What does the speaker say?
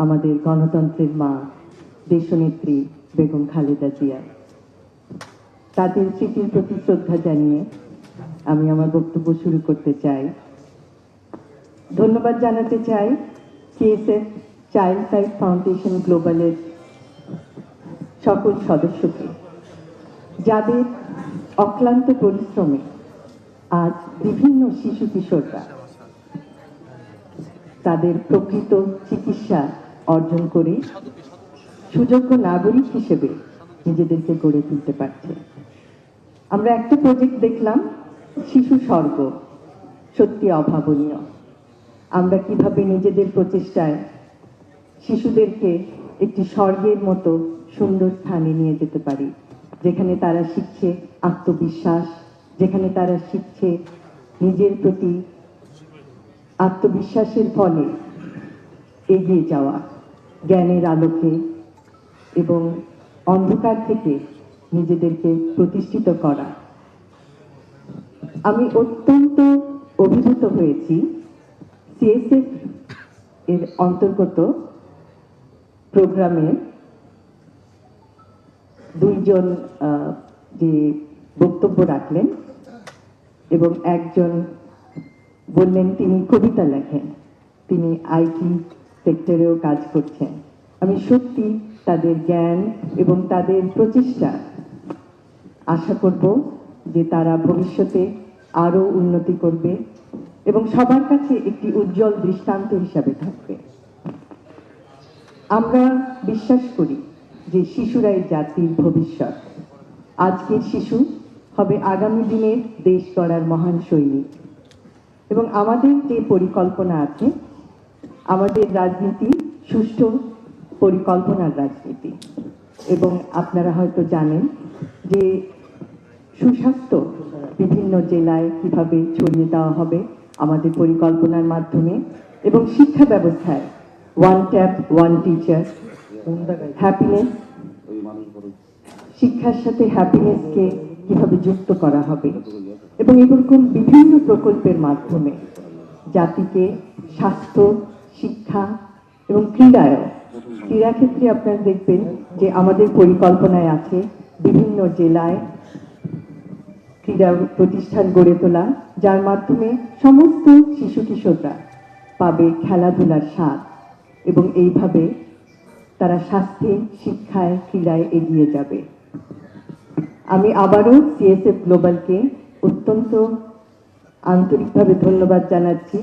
আমাদের গণতন্ত্রের মা দেশনেত্রী বেগম খালেদা জিয়া। তাদের স্মৃতির প্রতি শ্রদ্ধা জানিয়ে আমি আমার বক্তব্য শুরু করতে চাই। ধন্যবাদ জানাতে চাই সিএসএফ চাইল্ড লাইফ ফাউন্ডেশন গ্লোবালের সকল সদস্যকে, যাদের অক্লান্ত পরিশ্রমে আজ বিভিন্ন শিশু কিশোররা তাদের প্রকৃত চিকিৎসা অর্জন করে সুযোগ্য নাগরিক হিসেবে নিজেদেরকে গড়ে তুলতে পারছে। আমরা একটা প্রজেক্ট দেখলাম, শিশু স্বর্গ, সত্যি অভাবনীয়। আমরা কিভাবে নিজেদের প্রচেষ্টায় শিশুদেরকে একটি স্বর্গের মতো সুন্দর স্থানে নিয়ে যেতে পারি, যেখানে তারা শিখছে আত্মবিশ্বাস, যেখানে তারা শিখছে নিজের প্রতি আত্মবিশ্বাসের ফলে এগিয়ে যাওয়া, জ্ঞানের আলোকে এবং অন্ধকার থেকে নিজেদেরকে প্রতিষ্ঠিত করা। আমি অত্যন্ত অভিভূত হয়েছি সিএসএফ এর অন্তর্গত প্রোগ্রামে দুইজন যে বক্তব্য রাখলেন এবং একজন বললেন তিনি কবিতা লেখেন, তিনি আইটি সেক্টরেও কাজ করছেন। আমি সত্যি তাদের জ্ঞান এবং তাদের প্রচেষ্টা আশা করব যে তারা ভবিষ্যতে আরো উন্নতি করবে এবং সবার কাছে একটি উজ্জ্বল দৃষ্টান্ত হিসাবে থাকবে। আমরা বিশ্বাস করি যে শিশুরাই জাতির ভবিষ্যৎ। আজকের শিশু হবে আগামী দিনের দেশ গড়ার মহান সৈনিক। এবং আমাদের যে পরিকল্পনা আছে, আমাদের রাজনীতি সুষ্ঠু পরিকল্পনার রাজনীতি। এবং আপনারা হয়তো জানেন যে সুস্বাস্থ্য বিভিন্ন জেলায় কিভাবে ছড়িয়ে দেওয়া হবে আমাদের পরিকল্পনার মাধ্যমে, এবং শিক্ষা ব্যবস্থায় one tap one teacher, happiness, শিক্ষার সাথে হ্যাপিনেসকে কিভাবে যুক্ত করা হবে, এবং এরকম বিভিন্ন প্রকল্পের মাধ্যমে জাতিকে স্বাস্থ্য, শিক্ষা এবং ক্রীড়াক্ষেত্রে আপনারা দেখবেন যে আমাদের পরিকল্পনায় আছে বিভিন্ন জেলায় ক্রীড়া প্রতিষ্ঠান গড়ে তোলা, যার মাধ্যমে সমস্ত শিশু কিশোররা পাবে খেলাধুলার স্বাদ এবং এইভাবে তারা স্বাস্থ্যে, শিক্ষায়, ক্রীড়ায় এগিয়ে যাবে। আমি আবারও সিএসএফ গ্লোবালকে অত্যন্ত আন্তরিকভাবে ধন্যবাদ জানাচ্ছি